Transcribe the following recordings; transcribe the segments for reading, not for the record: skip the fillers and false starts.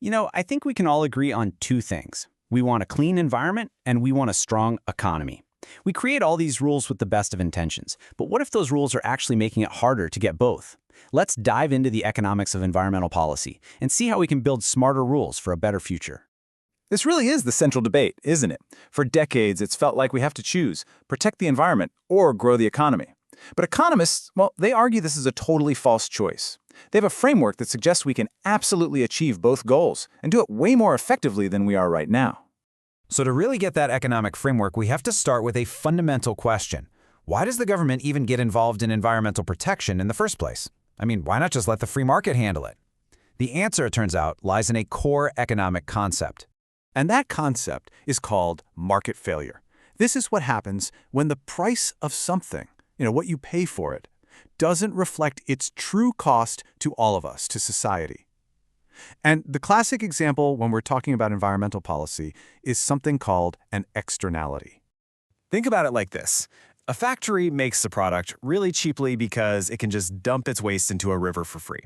I think we can all agree on two things. We want a clean environment and we want a strong economy. We create all these rules with the best of intentions, but what if those rules are actually making it harder to get both? Let's dive into the economics of environmental policy and see how we can build smarter rules for a better future. This really is the central debate, isn't it? For decades, it's felt like we have to choose, protect the environment or grow the economy. But economists, well, they argue this is a totally false choice. They have a framework that suggests we can absolutely achieve both goals and do it way more effectively than we are right now. So to really get that economic framework, we have to start with a fundamental question. Why does the government even get involved in environmental protection in the first place? I mean, why not just let the free market handle it? The answer, it turns out, lies in a core economic concept. And that concept is called market failure. This is what happens when the price of something, what you pay for it, doesn't reflect its true cost to all of us, to society. And the classic example when we're talking about environmental policy is something called an externality. Think about it like this. A factory makes the product really cheaply because it can just dump its waste into a river for free.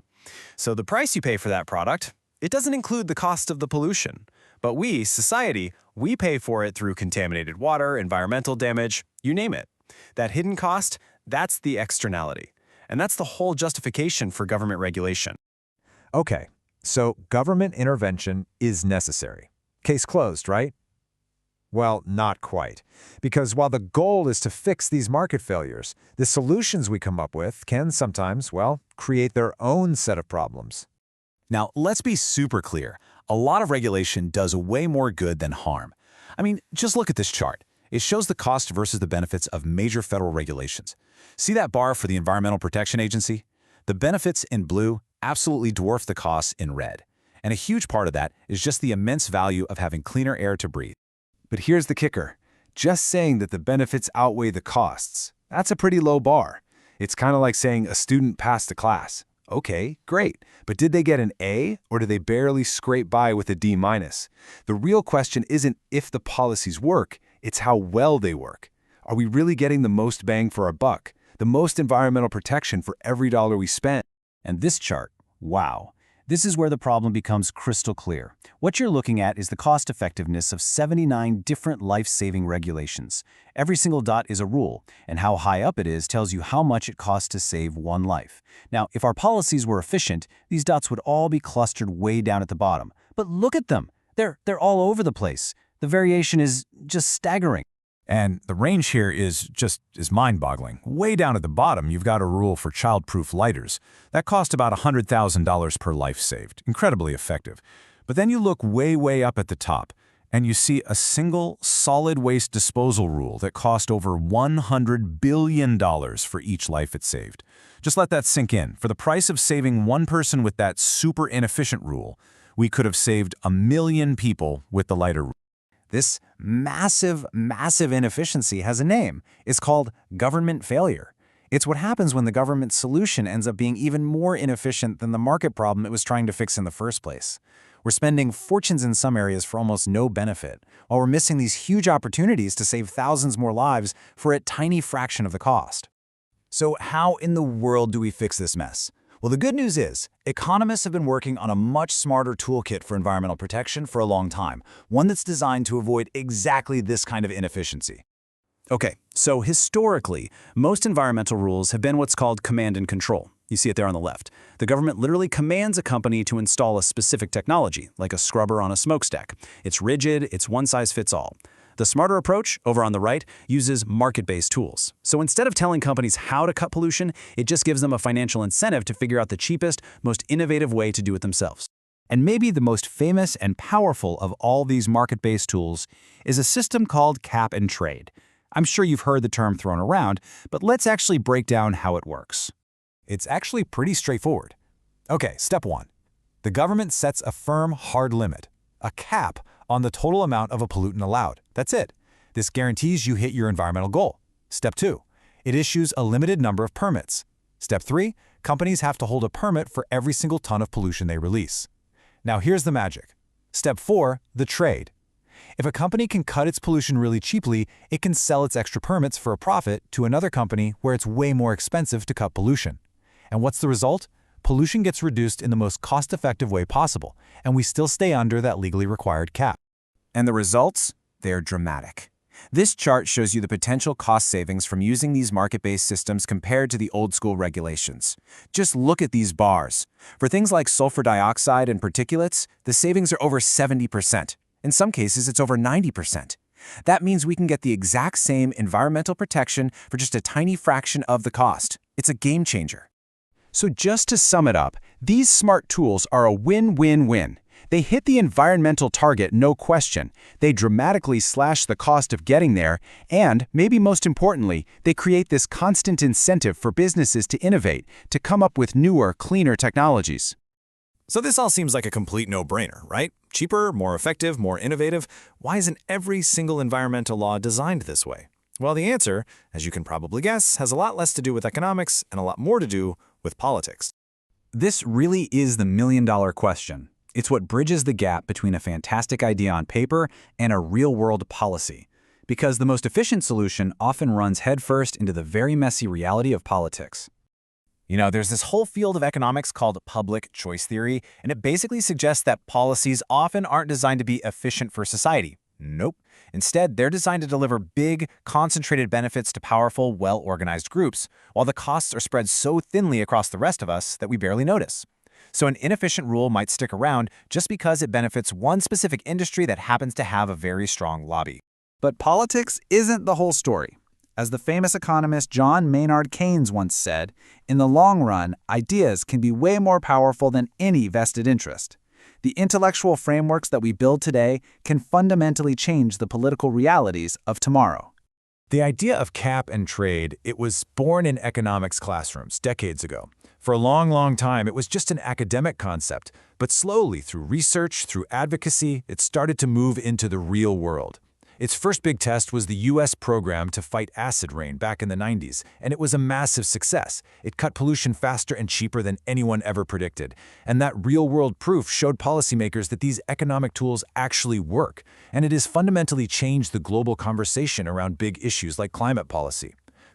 So the price you pay for that product, it doesn't include the cost of the pollution. But we, society, we pay for it through contaminated water, environmental damage, you name it. That hidden cost, that's the externality. And that's the whole justification for government regulation. Okay, so government intervention is necessary. Case closed, right? Well, not quite. Because while the goal is to fix these market failures, the solutions we come up with can sometimes, create their own set of problems. Now, let's be super clear. A lot of regulation does way more good than harm. I mean, just look at this chart. It shows the cost versus the benefits of major federal regulations. See that bar for the Environmental Protection Agency? The benefits in blue absolutely dwarf the costs in red. And a huge part of that is just the immense value of having cleaner air to breathe. But here's the kicker. Just saying that the benefits outweigh the costs, that's a pretty low bar. It's kind of like saying a student passed a class. Okay, great. But did they get an A or did they barely scrape by with a D-? The real question isn't if the policies work, it's how well they work. Are we really getting the most bang for our buck, the most environmental protection for every dollar we spend? And this chart, wow. This is where the problem becomes crystal clear. What you're looking at is the cost-effectiveness of 79 different life-saving regulations. Every single dot is a rule, and how high up it is tells you how much it costs to save one life. Now, if our policies were efficient, these dots would all be clustered way down at the bottom. But look at them. They're all over the place. The variation is just staggering. And the range here is mind-boggling. Way down at the bottom, you've got a rule for child-proof lighters. That cost about $100,000 per life saved. Incredibly effective. But then you look way up at the top, and you see a single solid waste disposal rule that cost over $100 billion for each life it saved. Just let that sink in. For the price of saving one person with that super inefficient rule, we could have saved 1 million people with the lighter rule. This massive inefficiency has a name. It's called government failure. It's what happens when the government solution ends up being even more inefficient than the market problem it was trying to fix in the first place. We're spending fortunes in some areas for almost no benefit, while we're missing these huge opportunities to save thousands more lives for a tiny fraction of the cost. So how in the world do we fix this mess? Well, the good news is, economists have been working on a much smarter toolkit for environmental protection for a long time, one that's designed to avoid exactly this kind of inefficiency. Okay, so historically, most environmental rules have been what's called command and control. You see it there on the left. The government literally commands a company to install a specific technology, like a scrubber on a smokestack. It's rigid, it's one size fits all. The smarter approach, over on the right, uses market-based tools. So instead of telling companies how to cut pollution, it just gives them a financial incentive to figure out the cheapest, most innovative way to do it themselves. And maybe the most famous and powerful of all these market-based tools is a system called cap and trade. I'm sure you've heard the term thrown around, but let's actually break down how it works. It's actually pretty straightforward. Okay, step 1. The government sets a firm, hard limit, a cap on the total amount of a pollutant allowed. That's it. This guarantees you hit your environmental goal. Step 2. It issues a limited number of permits. Step 3. Companies have to hold a permit for every single ton of pollution they release. Now here's the magic. Step 4. The trade. If a company can cut its pollution really cheaply, it can sell its extra permits for a profit to another company where it's way more expensive to cut pollution. And what's the result? pollution gets reduced in the most cost-effective way possible, and we still stay under that legally required cap. And the results? They're dramatic. This chart shows you the potential cost savings from using these market-based systems compared to the old-school regulations. Just look at these bars. For things like sulfur dioxide and particulates, the savings are over 70%. In some cases, it's over 90%. That means we can get the exact same environmental protection for just a tiny fraction of the cost. It's a game changer. So just to sum it up, these smart tools are a win-win-win. They hit the environmental target, no question. They dramatically slash the cost of getting there, and, maybe most importantly, they create this constant incentive for businesses to innovate, to come up with newer, cleaner technologies. So this all seems like a complete no-brainer, right? Cheaper, more effective, more innovative. Why isn't every single environmental law designed this way? Well, the answer, as you can probably guess, has a lot less to do with economics and a lot more to do with politics. This really is the million-dollar question. It's what bridges the gap between a fantastic idea on paper and a real-world policy. Because the most efficient solution often runs headfirst into the very messy reality of politics. You know, there's this whole field of economics called public choice theory, and it basically suggests that policies often aren't designed to be efficient for society. Nope. Instead, they're designed to deliver big, concentrated benefits to powerful, well-organized groups, while the costs are spread so thinly across the rest of us that we barely notice. So an inefficient rule might stick around just because it benefits one specific industry that happens to have a very strong lobby. But politics isn't the whole story. As the famous economist John Maynard Keynes once said, in the long run, ideas can be way more powerful than any vested interest. The intellectual frameworks that we build today can fundamentally change the political realities of tomorrow. The idea of cap and trade, it was born in economics classrooms decades ago. For a long, long time, it was just an academic concept, but slowly, through research, through advocacy, it started to move into the real world. Its first big test was the U.S. program to fight acid rain back in the 90s, and it was a massive success. It cut pollution faster and cheaper than anyone ever predicted. And that real-world proof showed policymakers that these economic tools actually work, and it has fundamentally changed the global conversation around big issues like climate policy.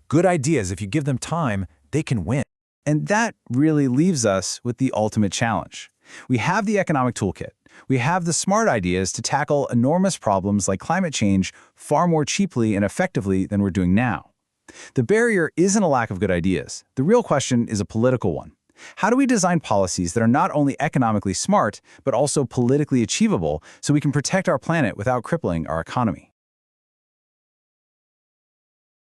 Good ideas, if you give them time, they can win. And that really leaves us with the ultimate challenge. We have the economic toolkit. We have the smart ideas to tackle enormous problems like climate change far more cheaply and effectively than we're doing now. The barrier isn't a lack of good ideas. The real question is a political one. How do we design policies that are not only economically smart, but also politically achievable so we can protect our planet without crippling our economy?